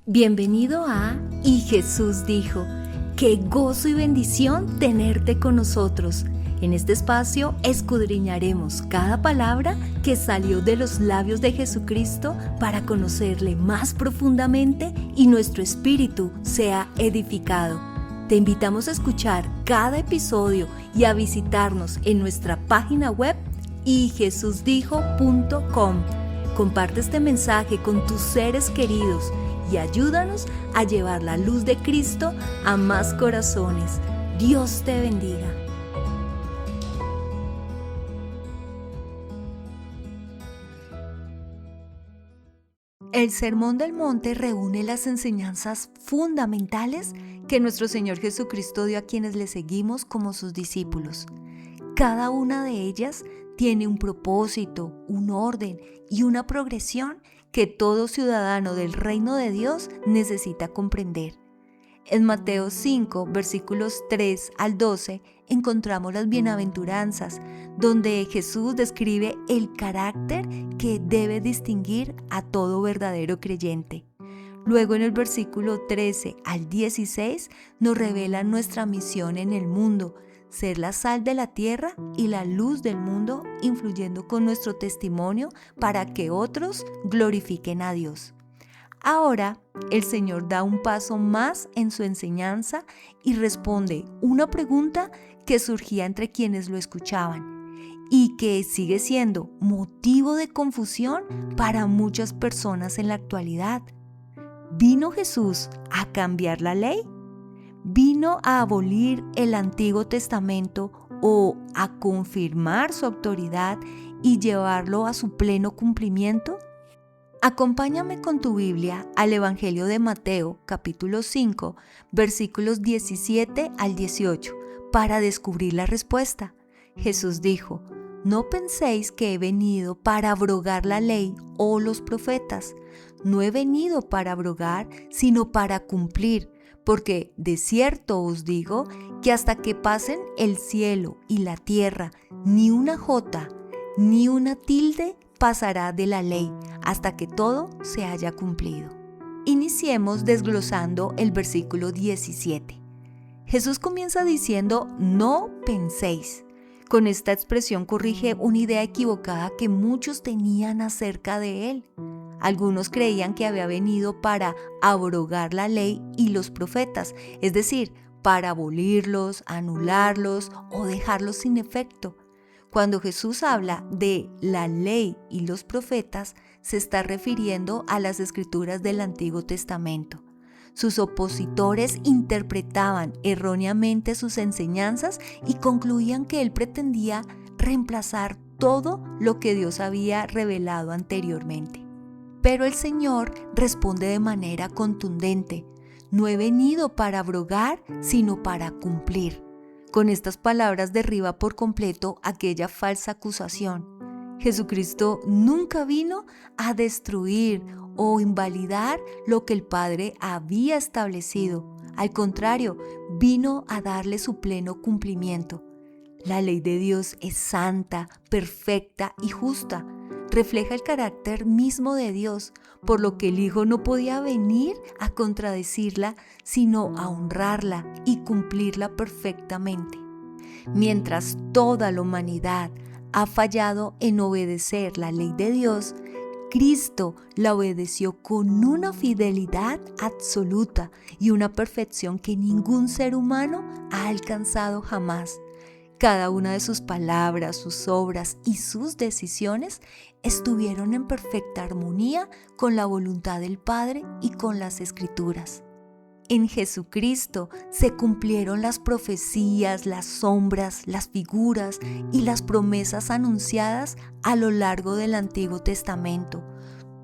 Bienvenido a Y Jesús dijo. Qué gozo y bendición tenerte con nosotros. En este espacio escudriñaremos cada palabra que salió de los labios de Jesucristo para conocerle más profundamente y nuestro espíritu sea edificado. Te invitamos a escuchar cada episodio y a visitarnos en nuestra página web yjesusdijo.com. Comparte este mensaje con tus seres queridos y ayúdanos a llevar la luz de Cristo a más corazones. Dios te bendiga. El Sermón del Monte reúne las enseñanzas fundamentales que nuestro Señor Jesucristo dio a quienes le seguimos como sus discípulos. Cada una de ellas tiene un propósito, un orden y una progresión que todo ciudadano del reino de Dios necesita comprender. En Mateo 5, versículos 3 al 12, encontramos las bienaventuranzas, donde Jesús describe el carácter que debe distinguir a todo verdadero creyente. Luego en el versículo 13 al 16 nos revela nuestra misión en el mundo, ser la sal de la tierra y la luz del mundo, influyendo con nuestro testimonio para que otros glorifiquen a Dios. Ahora, el Señor da un paso más en su enseñanza y responde una pregunta que surgía entre quienes lo escuchaban y que sigue siendo motivo de confusión para muchas personas en la actualidad. ¿Vino Jesús a cambiar la ley? ¿Vino a abolir el Antiguo Testamento o a confirmar su autoridad y llevarlo a su pleno cumplimiento? Acompáñame con tu Biblia al Evangelio de Mateo, capítulo 5, versículos 17 al 18, para descubrir la respuesta. Jesús dijo: «No penséis que he venido para abrogar la ley o los profetas. No he venido para abrogar, sino para cumplir. Porque de cierto os digo que hasta que pasen el cielo y la tierra, ni una jota, ni una tilde pasará de la ley, hasta que todo se haya cumplido». Iniciemos desglosando el versículo 17. Jesús comienza diciendo: «No penséis». Con esta expresión corrige una idea equivocada que muchos tenían acerca de él. Algunos creían que había venido para abrogar la ley y los profetas, es decir, para abolirlos, anularlos o dejarlos sin efecto. Cuando Jesús habla de la ley y los profetas, se está refiriendo a las escrituras del Antiguo Testamento. Sus opositores interpretaban erróneamente sus enseñanzas y concluían que él pretendía reemplazar todo lo que Dios había revelado anteriormente. Pero el Señor responde de manera contundente: «No he venido para abrogar, sino para cumplir». Con estas palabras derriba por completo aquella falsa acusación. Jesucristo nunca vino a destruir o invalidar lo que el Padre había establecido. Al contrario, vino a darle su pleno cumplimiento. La ley de Dios es santa, perfecta y justa. Refleja el carácter mismo de Dios, por lo que el Hijo no podía venir a contradecirla, sino a honrarla y cumplirla perfectamente. Mientras toda la humanidad ha fallado en obedecer la ley de Dios, Cristo la obedeció con una fidelidad absoluta y una perfección que ningún ser humano ha alcanzado jamás. Cada una de sus palabras, sus obras y sus decisiones estuvieron en perfecta armonía con la voluntad del Padre y con las Escrituras. En Jesucristo se cumplieron las profecías, las sombras, las figuras y las promesas anunciadas a lo largo del Antiguo Testamento.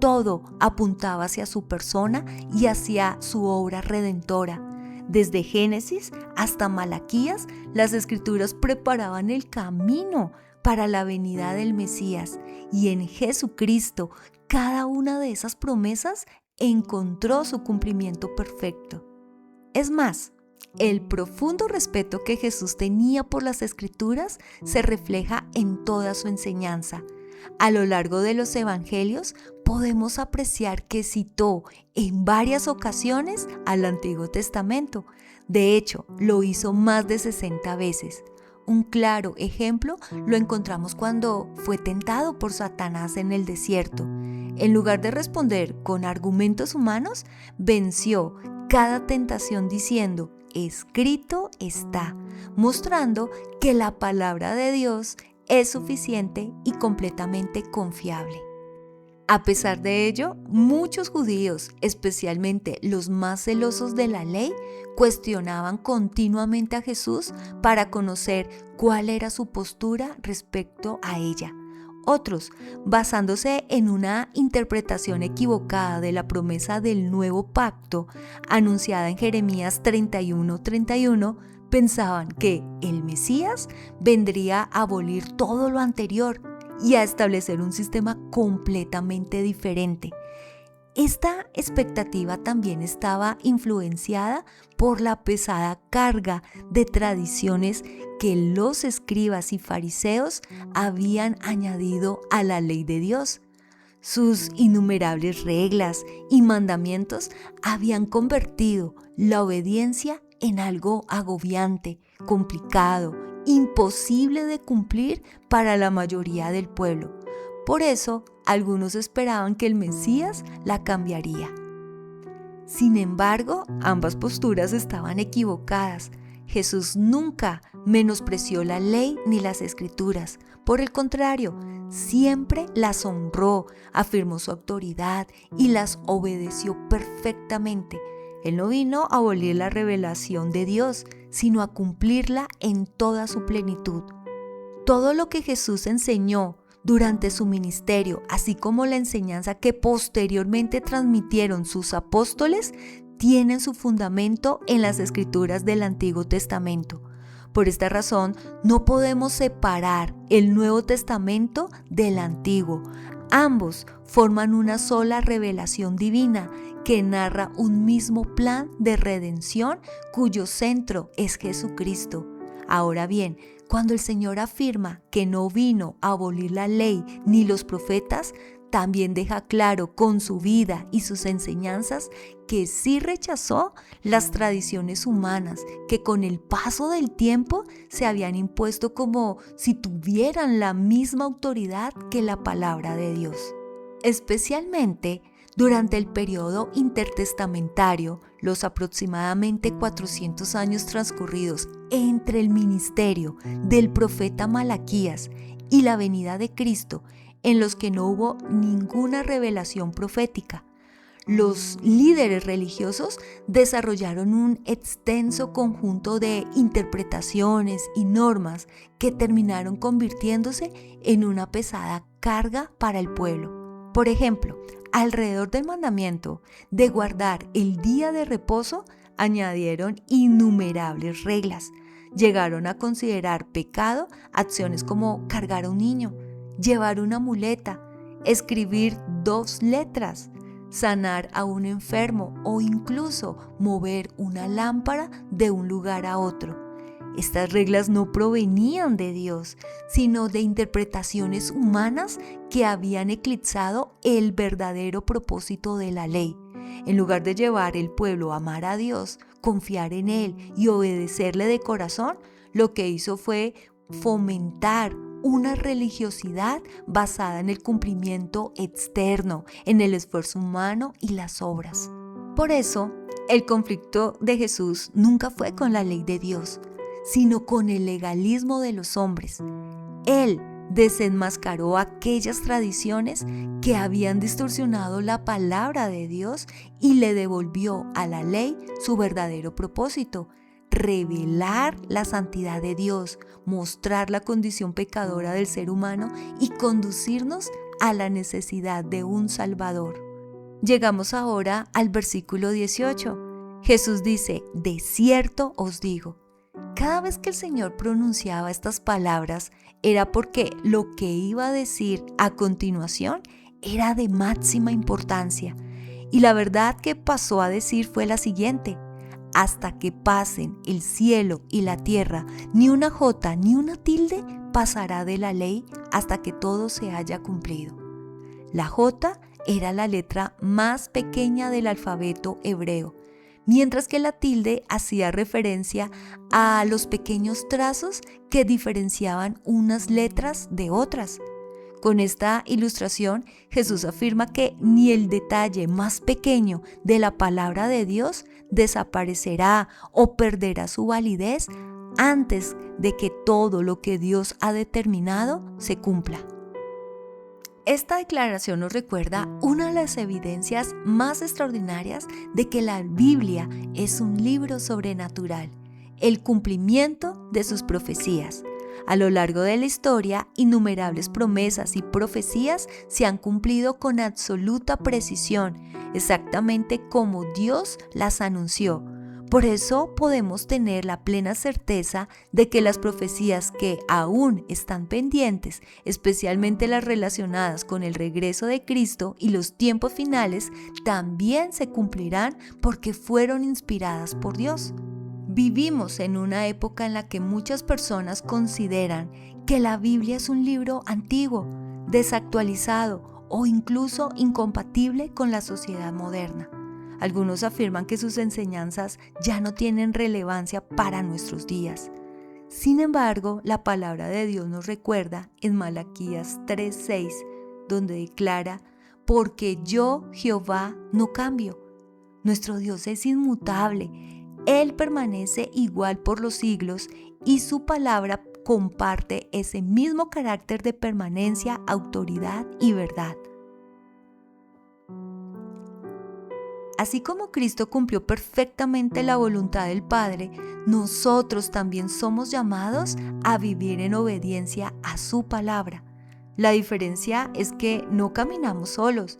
Todo apuntaba hacia su persona y hacia su obra redentora. Desde Génesis hasta Malaquías, las Escrituras preparaban el camino para la venida del Mesías, y en Jesucristo cada una de esas promesas encontró su cumplimiento perfecto. Es más, el profundo respeto que Jesús tenía por las Escrituras se refleja en toda su enseñanza. A lo largo de los evangelios podemos apreciar que citó en varias ocasiones al Antiguo Testamento. De hecho, lo hizo más de 60 veces. Un claro ejemplo lo encontramos cuando fue tentado por Satanás en el desierto. En lugar de responder con argumentos humanos, venció cada tentación diciendo: escrito está, mostrando que la palabra de Dios es suficiente y completamente confiable. A pesar de ello, muchos judíos, especialmente los más celosos de la ley, cuestionaban continuamente a Jesús para conocer cuál era su postura respecto a ella. Otros, basándose en una interpretación equivocada de la promesa del nuevo pacto anunciada en Jeremías 31:31, pensaban que el Mesías vendría a abolir todo lo anterior y a establecer un sistema completamente diferente. Esta expectativa también estaba influenciada por la pesada carga de tradiciones que los escribas y fariseos habían añadido a la ley de Dios. Sus innumerables reglas y mandamientos habían convertido la obediencia en algo agobiante, complicado, imposible de cumplir para la mayoría del pueblo. Por eso, algunos esperaban que el Mesías la cambiaría. Sin embargo, ambas posturas estaban equivocadas. Jesús nunca menospreció la ley ni las escrituras. Por el contrario, siempre las honró, afirmó su autoridad y las obedeció perfectamente. Él no vino a abolir la revelación de Dios, sino a cumplirla en toda su plenitud. Todo lo que Jesús enseñó durante su ministerio, así como la enseñanza que posteriormente transmitieron sus apóstoles, tienen su fundamento en las Escrituras del Antiguo Testamento. Por esta razón, no podemos separar el Nuevo Testamento del Antiguo. Ambos forman una sola revelación divina que narra un mismo plan de redención cuyo centro es Jesucristo. Ahora bien, cuando el Señor afirma que no vino a abolir la ley ni los profetas, también deja claro con su vida y sus enseñanzas que sí rechazó las tradiciones humanas que con el paso del tiempo se habían impuesto como si tuvieran la misma autoridad que la palabra de Dios. Especialmente durante el periodo intertestamentario, los aproximadamente 400 años transcurridos entre el ministerio del profeta Malaquías y la venida de Cristo, en los que no hubo ninguna revelación profética. Los líderes religiosos desarrollaron un extenso conjunto de interpretaciones y normas que terminaron convirtiéndose en una pesada carga para el pueblo. Por ejemplo, alrededor del mandamiento de guardar el día de reposo, añadieron innumerables reglas. Llegaron a considerar pecado acciones como cargar a un niño, llevar una muleta, escribir 2 letras, sanar a un enfermo o incluso mover una lámpara de un lugar a otro. Estas reglas no provenían de Dios, sino de interpretaciones humanas que habían eclipsado el verdadero propósito de la ley. En lugar de llevar el pueblo a amar a Dios, confiar en Él y obedecerle de corazón, lo que hizo fue fomentar una religiosidad basada en el cumplimiento externo, en el esfuerzo humano y las obras. Por eso, el conflicto de Jesús nunca fue con la ley de Dios, sino con el legalismo de los hombres. Él desenmascaró aquellas tradiciones que habían distorsionado la palabra de Dios y le devolvió a la ley su verdadero propósito: revelar la santidad de Dios, mostrar la condición pecadora del ser humano y conducirnos a la necesidad de un Salvador. Llegamos ahora al versículo 18. Jesús dice: de cierto os digo. Cada vez que el Señor pronunciaba estas palabras era porque lo que iba a decir a continuación era de máxima importancia. Y la verdad que pasó a decir fue la siguiente: hasta que pasen el cielo y la tierra, ni una jota ni una tilde pasará de la ley hasta que todo se haya cumplido. La jota era la letra más pequeña del alfabeto hebreo, mientras que la tilde hacía referencia a los pequeños trazos que diferenciaban unas letras de otras. Con esta ilustración, Jesús afirma que ni el detalle más pequeño de la palabra de Dios desaparecerá o perderá su validez antes de que todo lo que Dios ha determinado se cumpla. Esta declaración nos recuerda una de las evidencias más extraordinarias de que la Biblia es un libro sobrenatural, el cumplimiento de sus profecías. A lo largo de la historia, innumerables promesas y profecías se han cumplido con absoluta precisión, exactamente como Dios las anunció. Por eso podemos tener la plena certeza de que las profecías que aún están pendientes, especialmente las relacionadas con el regreso de Cristo y los tiempos finales, también se cumplirán porque fueron inspiradas por Dios. Vivimos en una época en la que muchas personas consideran que la Biblia es un libro antiguo, desactualizado o incluso incompatible con la sociedad moderna. Algunos afirman que sus enseñanzas ya no tienen relevancia para nuestros días. Sin embargo, la palabra de Dios nos recuerda en Malaquías 3:6, donde declara: porque yo, Jehová, no cambio. Nuestro Dios es inmutable. Él permanece igual por los siglos y su palabra comparte ese mismo carácter de permanencia, autoridad y verdad. Así como Cristo cumplió perfectamente la voluntad del Padre, nosotros también somos llamados a vivir en obediencia a su palabra. La diferencia es que no caminamos solos.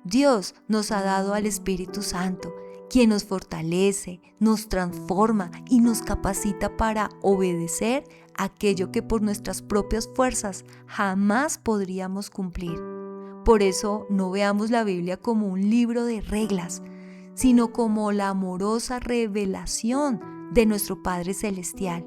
Dios nos ha dado al Espíritu Santo, quien nos fortalece, nos transforma y nos capacita para obedecer aquello que por nuestras propias fuerzas jamás podríamos cumplir. Por eso no veamos la Biblia como un libro de reglas, sino como la amorosa revelación de nuestro Padre Celestial.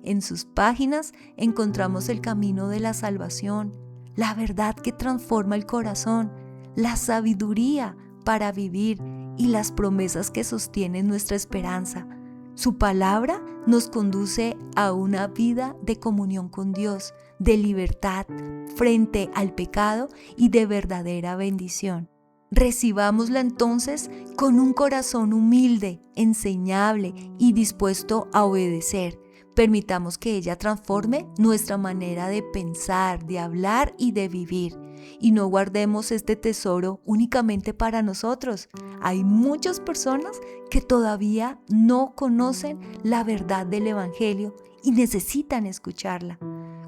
En sus páginas encontramos el camino de la salvación, la verdad que transforma el corazón, la sabiduría para vivir y las promesas que sostienen nuestra esperanza. Su palabra nos conduce a una vida de comunión con Dios, de libertad frente al pecado y de verdadera bendición. Recibámosla entonces con un corazón humilde, enseñable y dispuesto a obedecer. Permitamos que ella transforme nuestra manera de pensar, de hablar y de vivir. Y no guardemos este tesoro únicamente para nosotros. Hay muchas personas que todavía no conocen la verdad del Evangelio y necesitan escucharla.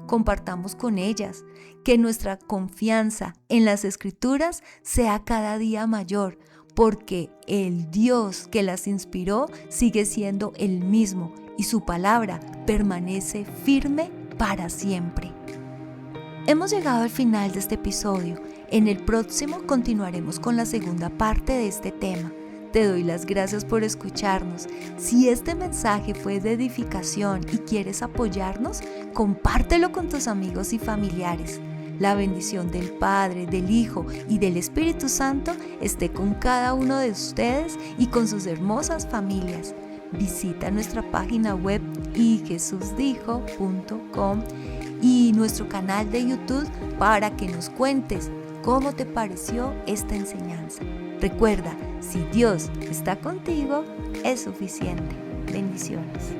Compartamos con ellas, que nuestra confianza en las Escrituras sea cada día mayor, porque el Dios que las inspiró sigue siendo el mismo y su palabra permanece firme para siempre. Hemos llegado al final de este episodio. En el próximo continuaremos con la segunda parte de este tema. Te doy las gracias por escucharnos. Si este mensaje fue de edificación y quieres apoyarnos, compártelo con tus amigos y familiares. La bendición del Padre, del Hijo y del Espíritu Santo esté con cada uno de ustedes y con sus hermosas familias. Visita nuestra página web yjesusdijo.com y nuestro canal de YouTube para que nos cuentes cómo te pareció esta enseñanza. Recuerda, si Dios está contigo, es suficiente. Bendiciones.